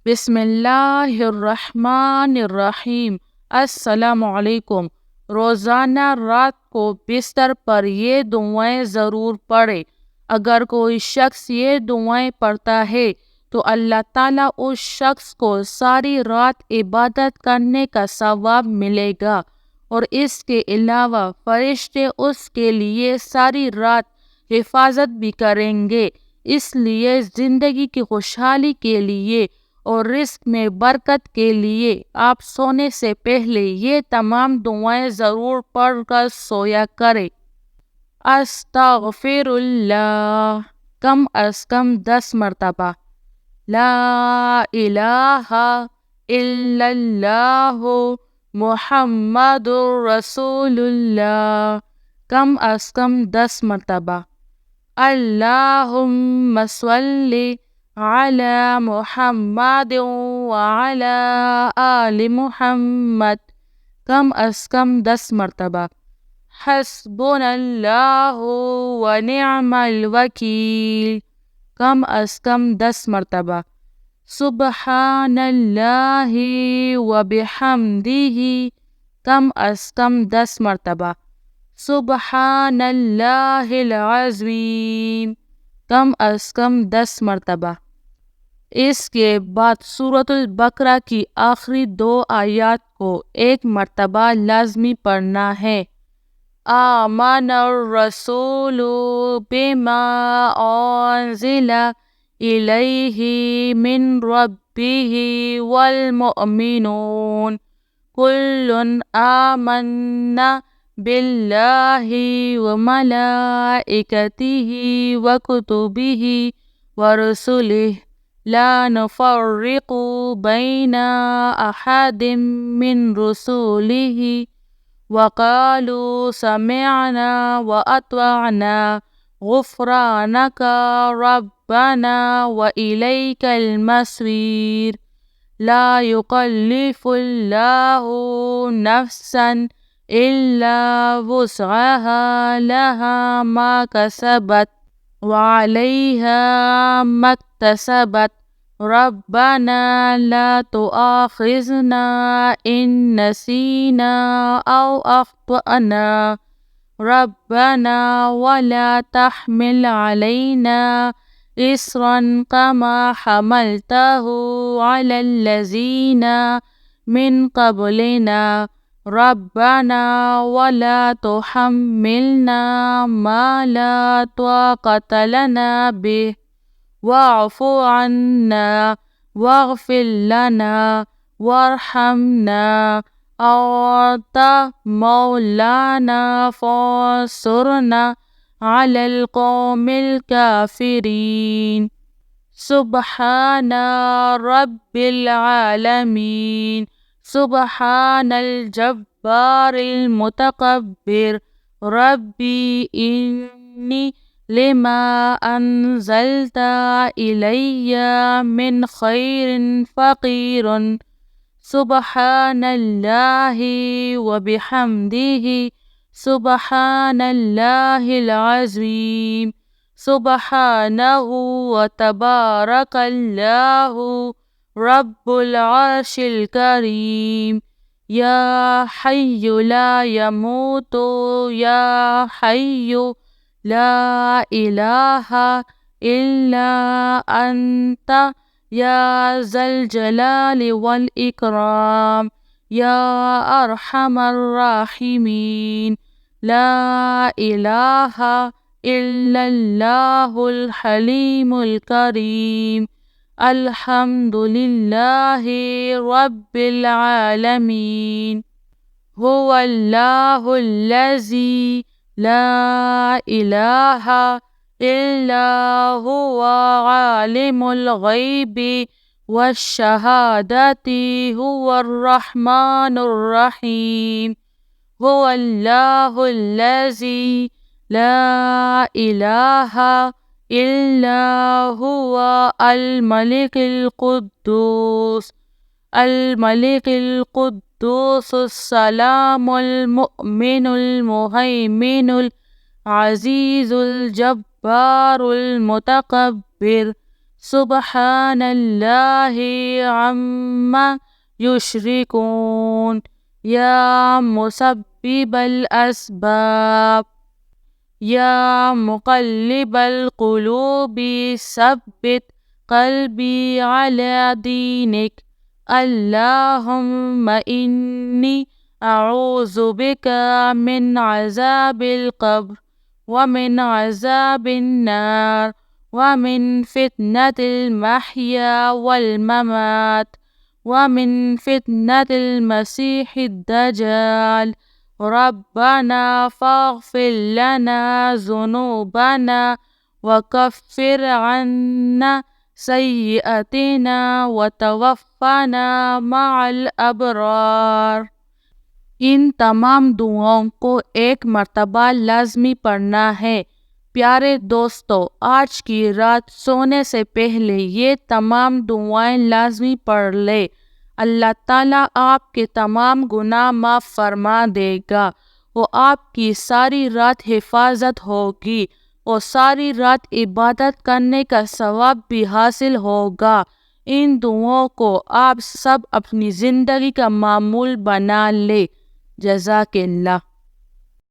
بسم اللہ الرحمن الرحیم۔ السلام علیکم۔ روزانہ رات کو بستر پر یہ دعائیں ضرور پڑھے۔ اگر کوئی شخص یہ دعائیں پڑھتا ہے تو اللہ تعالیٰ اس شخص کو ساری رات عبادت کرنے کا ثواب ملے گا، اور اس کے علاوہ فرشتے اس کے لیے ساری رات حفاظت بھی کریں گے۔ اس لیے زندگی کی خوشحالی کے لیے اور رزق میں برکت کے لیے آپ سونے سے پہلے یہ تمام دعائیں ضرور پڑھ کر سویا کریں۔ استغفر اللہ کم از کم 10 مرتبہ۔ لا الہ الا اللہ محمد رسول اللہ کم از کم 10 مرتبہ۔ اللہم صلی علی محمد وعلی آل محمد کم از کم 10 مرتبہ۔ حسبنا اللہ ونعم الوکیل کم از کم 10 مرتبہ۔ سبحان اللہ وبحمدہ کم از کم 10 مرتبہ۔ سبحان اللہ العظیم کم از کم 10 مرتبہ۔ اس کے بعد سورۃ البقرہ کی آخری 2 آیات کو 1 مرتبہ لازمی پڑھنا ہے۔ آمن الرسول بما انزل الیہ من ربہ والمؤمنون کل آمنا باللہ وملائکتہ وکتبہ ورسلہ لا نفرق بین احد من رسلہ وقالوا سمعنا واطعنا غفرانک ربنا والیک المصیر لا یکلف اللہ نفسا الا وسعها لها ما کسبت وعليها ما اكتسبت ربنا لا تؤاخذنا إن نسينا أو أخطأنا ربنا ولا تحمل علينا إصرا كما حملته على الذين من قبلنا ربنا ولا تحملنا ما لا طاقة لنا به واعف عنا واغفر لنا وارحمنا أنت مولانا فانصرنا على القوم الكافرين سبحان رب العالمين سبحان الجبار المتكبر ربي إني لما أنزلت إلي من خير فقير سبحان الله وبحمده سبحان الله العظيم سبحانه وتبارك الله رب العرش الكريم يا حي لا يموت يا حي لا إله إلا أنت يا ذا الجلال والإكرام يا أرحم الراحمين لا إله إلا الله الحليم الكريم الحمد لله رب العالمين هو الله الذي لا إله إلا هو عالم الغيب والشهادة هو الرحمن الرحيم هو الله الذي لا إله إلا هو الملك القدوس السلام المؤمن المهيمن العزيز الجبار المتكبر سبحان اللہ عما یشرکون، یا مسبب الاسباب، یا مقلب القلوب ثبت قلبی علی دینک، اللہم انی اعوذ بک من عذاب القبر ومن عذاب النار ومن فتنة المحیا والممات ومن فتنة المسیح الدجال، ربنا فاغفر لنا ذنوبنا وكفر عنا سیئاتنا وتوفنا مع الابرار۔ ان تمام دعاؤں کو ایک مرتبہ لازمی پڑھنا ہے۔ پیارے دوستو، آج کی رات سونے سے پہلے یہ تمام دعائیں لازمی پڑھ لے۔ اللہ تعالیٰ آپ کے تمام گناہ معاف فرما دے گا، وہ آپ کی ساری رات حفاظت ہوگی اور ساری رات عبادت کرنے کا ثواب بھی حاصل ہوگا۔ ان دعاؤں کو آپ سب اپنی زندگی کا معمول بنا لے۔ جزاک اللہ۔